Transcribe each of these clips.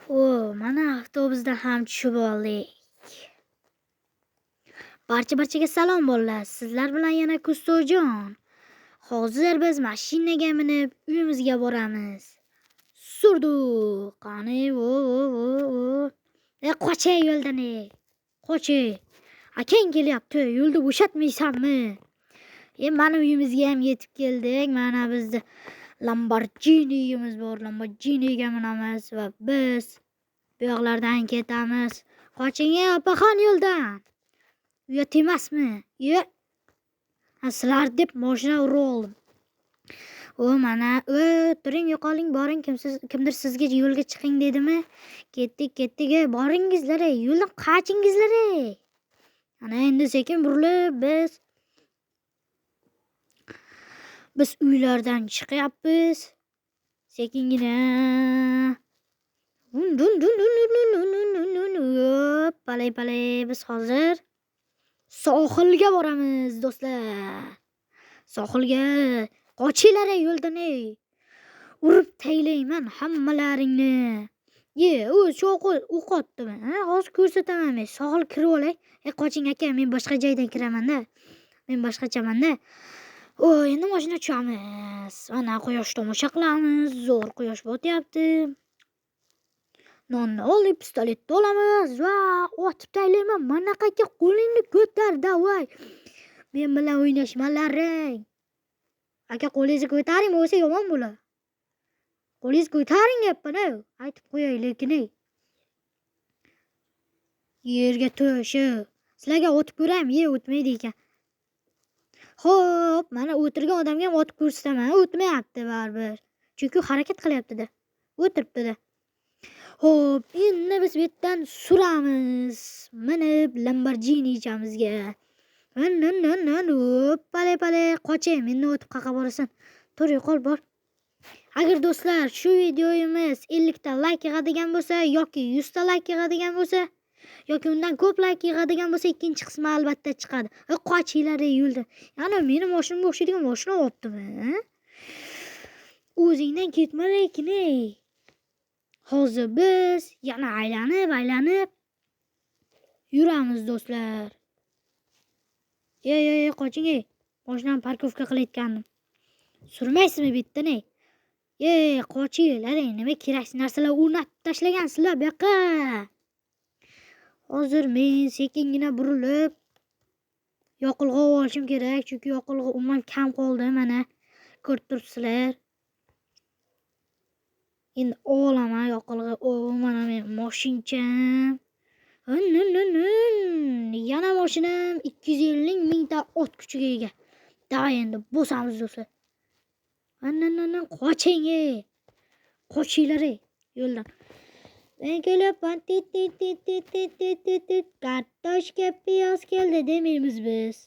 Mana avtobusda ham tushib oldik. Barchaga salom bolalar. Sizlar bilan yana Kustojon. Hozir biz mashinaga minib uyimizga boramiz. Surdik. Qani, qochay yo'ldan. Qochay. Akang kelyapti. Yo'lda bo'shatmaysanmi? Mana uyimizga ham yetib keldik. Mana bizda Lamborghini'miz bor. Lamborghini'ga minamiz va biz bu yoqlardan ketamiz. Qoching, opaxon yo'ldan. Uyat emasmi? Sizlar deb mashina urib oldim. Mana, turing, yo'qoling, boring. Kimdir sizga yo'lga chiqing dedimi? Ketdik. Boringizlar, yo'ldan qachingizlar. Ana endi sekin burilib biz uylardan chiqyapmiz. Sekingina. Palay biz hozir sohilga boramiz, do'stlar. Sohilga qochinglar yo'ldan. Urib taylayman hammalaringni. o'q otdimi? Hozir ko'rsataman men. Sohil kirib olay. Qoching aka, men boshqa joydan kiraman-da. Men boshqachaman-da. Endi mashina tushamiz. Mana quyosh tomosha qilamiz. Zo'r quyosh botyapti. Nonni olib, pistoletni olamiz va otib taylayman. Mana qayga qo'lingni ko'tar, davay. Men bilan o'ynashmalaring. Aka, qo'lingizni ko'taring, bo'lsa yomon bo'lar. Qo'lingizni ko'taring deyapman, aytib qo'yay, lekin yerga to'shi. Sizlarga otib ko'raymi? O'tmaydi ekan. Xo'p, mana o'tirgan odamga ham otib ko'rsataman. O'tmayapti baribir. Chunki harakat qilyapti-da. O'tiribdi-da. Xo'p, endi biz bu yerdan suramiz. Minib Lamborghinichamizga. Palay, qochay, menni o'tib qaqa borasan. Tur, yo'qol bor. Agar do'stlar, shu videomiz 50 ta like yig'adigan bo'lsa yoki 100 ta like yig'adigan bo'lsa yoki undan ko'p like yig'adigan bo'lsa, ikkinchi qismi albatta chiqadi. Qochinglar yo'lda. Yana meni mashinamga o'xshaydigan mashina olibdimi? O'zingdan ketma lekin. Hozir biz yana aylanib yuramiz, do'stlar. Qoching. Mashinani parkovka qilayotgandim. Surmaysizmi bitdan? Qochinglar, nima keraksiz narsalar o'rnatib tashlagansizlar bu yoqqa. Hozir men sekingina burilib yoqilg'i olishim kerak, chunki yoqilg'i umuman kam qoldi. Mana ko'rib turibsizlar. Endi olaman yoqilg'i. Mana men mashincham. Yana mashinam 250 mingta ot kuchiga ega. Davay endi bosamiz do'stlar. Qoching. Qochinglar yo'ldan. Men kelyapman. Kartoshka piyoz keldi demaymiz biz.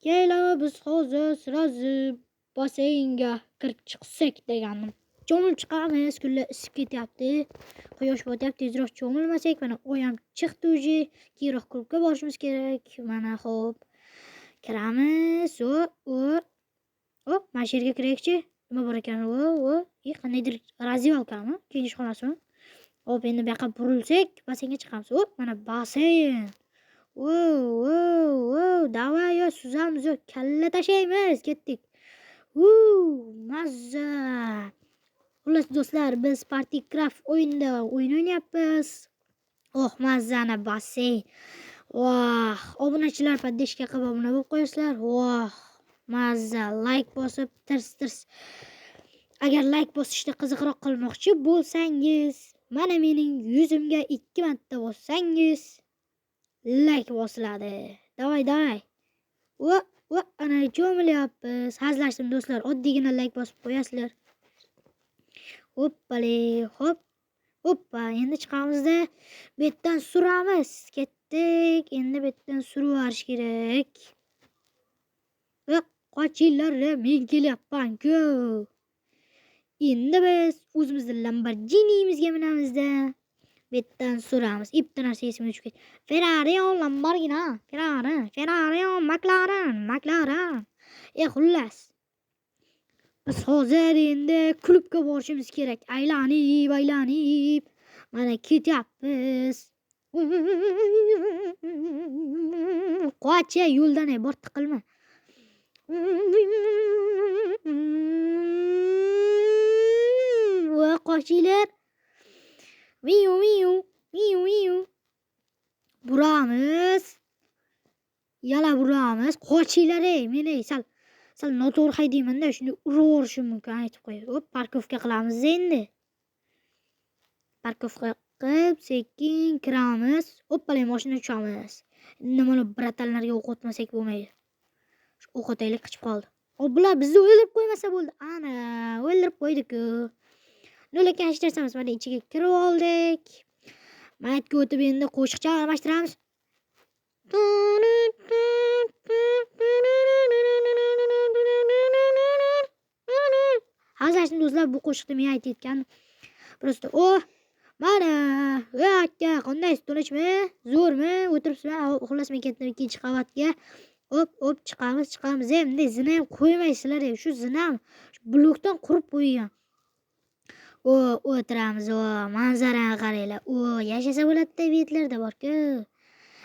Kelamiz biz hozir sirazi basseynga kirib chiqsak deganim. Cho'milib chiqamiz, kunlar isib ketyapti. Quyosh botyapti, tezroq cho'milmasak, mana oyam chiqdi uje. Keyinroq klubga borishimiz kerak. Mana xo'p. Kiramiz. Mana shu yerga kiraylikchi. Nima bor ekan? Qandaydir raziyalkami? Kiyinish xonasimi? Hop, endi bu yoqqa burilsak, basseynga chiqamiz. Mana basseyn. Davay, suzamiz, kalla tashlaymiz, ketdik. Mazza. Xullas do'stlar, biz Partycraft o'yinida o'yin o'ynayapmiz. Mazzani basseyn. Obunachilar poddeshka qilib obuna bo'lib qo'yasizlar. Mazza, like bosib tirs. Agar like bosishni qiziqroq qilmoqchi bo'lsangiz, mana mening yuzimga 2 marta bossangiz like bosiladi. Davay. Ana cho'milyapmiz. Hazlashdim do'stlar. Oddiygina like bosib qo'yasizlar. Hoppale, hop. Endi chiqamizda bu yerdan suramiz. Ketdik. Endi bu yerdan surib olish kerak. Qochinglar, men kelyapman-ku. Endi biz o'zimizning Lamborghini'mizga minamizda. Bu yerdan suramiz. Ipta narsa esimga tushib ketdi. Ferrari, Lamborghini, Ferrari, McLaren. Xullas. Biz hozir endi klubga borishimiz kerak. Aylanib mana ketyapmiz. Qocha yo'ldan bor tiqilma. Va qochinglar. Viu. Buramiz. Yana buramiz. Qochinglar meni sal noto'g'ri haydayman-da, shuni uraverishim mumkin, aytib qo'y. Hop, parkovka qilamiz endi. Parkovka qilib, sekin kiramiz. Hoppalay mashina tushamiz. Endi mana bratanlarga o'q otmasak bo'lmaydi. O'q otaylik, qichib qoldi. O, bular bizni o'ldirib qo'ymasa bo'ldi. Ana, o'ldirib qo'ydik-ku. Lekin hech narsamiz, mana ichiga kirib oldik. Maytga o'tib endi qo'shiqcha almashtiramiz. Hazrashni do'stlar, bu qo'shiqni men aytayotgan. Просто mana aka, qanday tunishmi? Zo'rmi? O'tiribsizmi? Xullas men ketdim 2-qavatga. Hop chiqamiz. Endi zina ham qo'ymaysizlar, shu zina blokdan qurib qo'ygan. O'tiramiz, manzarani qaranglar. Yashasa bo'ladi-da, betlarda bor-ku.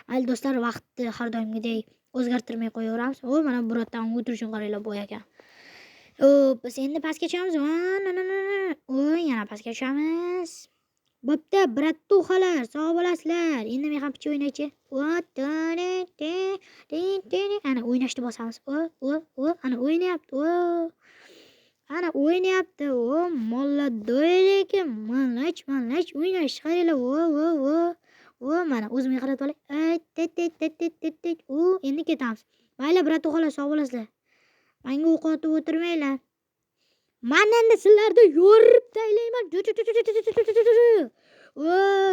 Mayli do'stlar, vaqtni har doimgidek o'zgartirmay qo'yaveramiz. Mana bu yerdan o'tirishini qaranglar, boy ekan. Biz endi pastga tushamiz. Yana pastga tushamiz. Bo'pti, brattuxalar, sog' bo'lasizlar. Endi men ham picha o'ynaychi. Ana o'ynashni bosamiz. Ana o'ynayapti. Ana o'ynayapti. Молодой manlach o'ynash qaranglar. Mana o'zimga qarab olay. Endi ketamiz. Mayli, brattuxalar, sog' bo'lasizlar. Menga o'q otib o'tirmanglar. Men endi sizlarni yorib taylayman.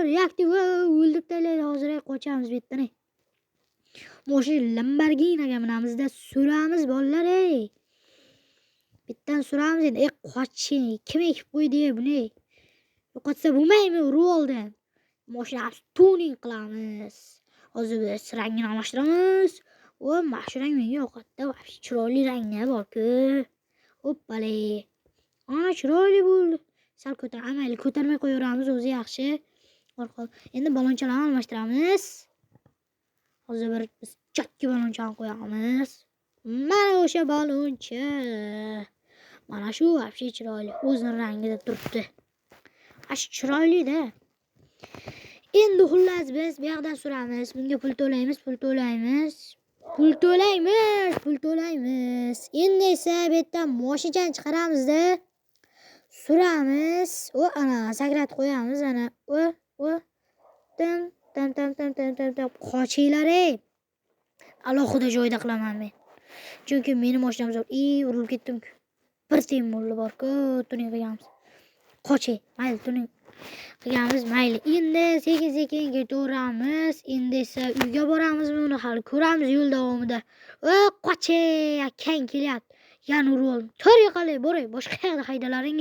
Reaktiv o'ldirib taylaydi. Hozir qochamiz bu yerdan. Moshina Lamborghiniga minamizda suramiz bolalar. Bittan suramiz endi. Qoching. Kim ekib qo'ydi buni? Yo'qotsa bo'lmaymi? Urib oldim. Mashinamiz tuning qilamiz. Hozir biz rangini almashtiramiz. Mashina menga yoqadi. Chiroyli rangi bor-ku. Hoppalay. Ana chiroyli bo'ldi. Sal mayli, ko'tarmay qo'yaveramiz, o'zi yaxshi. Endi balonchalarni almashtiramiz. Hozir biz chakki balonchani qo'yamiz. Mana o'sha baloncha. Mana shu вообще chiroyli. O'zining rangida turibdi. Ash chiroyli-da. Endi xullas biz bu yoqdan suramiz. Bunga pul to'laymiz. Endi esa bu yerdan mashinadan chiqaramiz-da. Suramiz. Ana sagratib qo'yamiz. Ana tam. Qochinglar. Alohida joyda qilaman men. Chunki meni mashinam zo'r. Urilib ketdim-ku. Bir temurli bor-ku, tuning qilganmiz. Qoching. Mayli, tuning qilganmiz, mayli. Endi sekin ketaveramiz. Endi esa uyga boramizmi, uni hali ko'ramiz yo'l davomida. Qoching, akang kelyapti. Yana urib oldim. To'g'ri qalay, boray, boshqa yoqda haydalaring.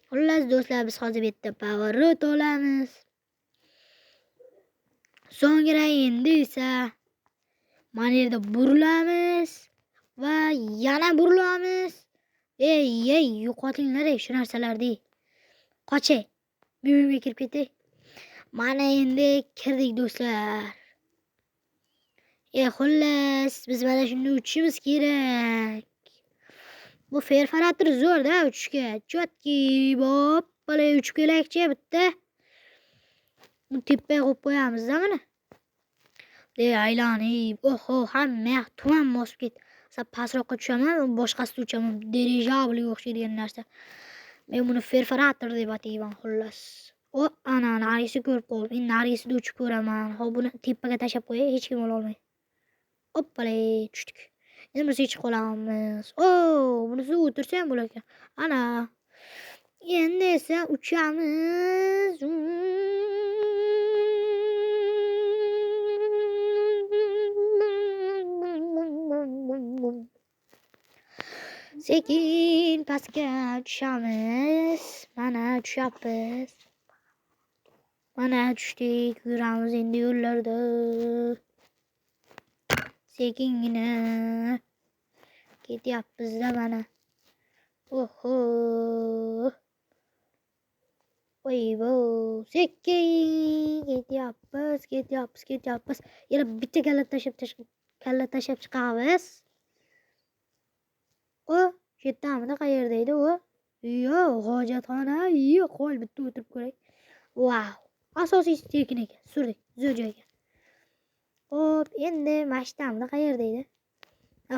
Xullas do'stlar, biz hozir bu yerda pоворот olamiz. So'ngra endi esa mana yerda burilamiz va yana burilamiz. Yo'qotinglar shu narsalarni. Qoching. Bu uyga kirib ketay. Mana endi kirdik do'stlar. Xullas, biz mana shunda uchishimiz kerak. Bu ferfarator zo'r-da uchishga. Chotki bop, balay uchib kelaychi bitta. Bu tepaga qo'yib qo'yamiz-da mana. Aylanib, hamma yoq tuman bosib ketdi. Sal pastroqqa tushaman, boshqasida uchaman. Dirijabliga o'xshaydigan narsa. Men buni ferfarator deb atayman xullas. Ana narisi ko'rib qoldim. Men narisida uchib ko'raman. Buni tepaga tashab qo'yay, hech kim ola olmaydi. Hoppalay, tushdik. Endi biz ichib qolamiz. Bunisi o'tirsa ham bo'lar ekan. Ana. Endi esa uchamiz. Sekin pastga tushamiz. Mana tushyapmiz. Mana tushdik, yuramiz endi yo'llarda. Sekingina ketyapmiz-da mana. Oho. Voybo, sekin ketyapmiz. Yana bitta kalla tashlab chiqamiz. O, shu yerdamidi, qayerda edi u? Yo'q, hojatxona. Yo'q, qo'l bitta o'tirib ko'ray. Wow, asosiysi tekin ekan. Surdik, zo'r joyga. Hop, endi mashtamda qayerda edi?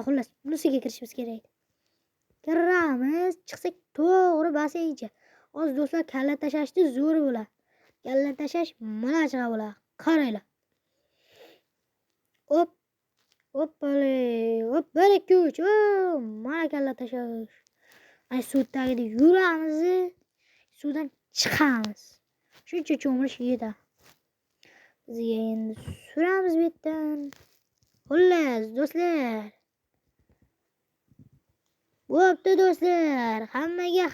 Xullas, bunisiga kirishimiz kerak. Kiramiz, chiqsak to'g'ri basseyncha. Hozir do'stlar kalla tashlashni zo'r bo'ladi. Kalla tashlash mana chiqa bo'ladi. Qaranglar. Hop, hoppale, hop, 1 2 3. Mana kalla tashlash. Ay suv tagida yuramiz, suvdan chiqamiz. Shuncha cho'milish yetadi. Bizga endi suramiz bu yerdan. Xullas, do'stlar. Bo'pti do'stlar, hammaga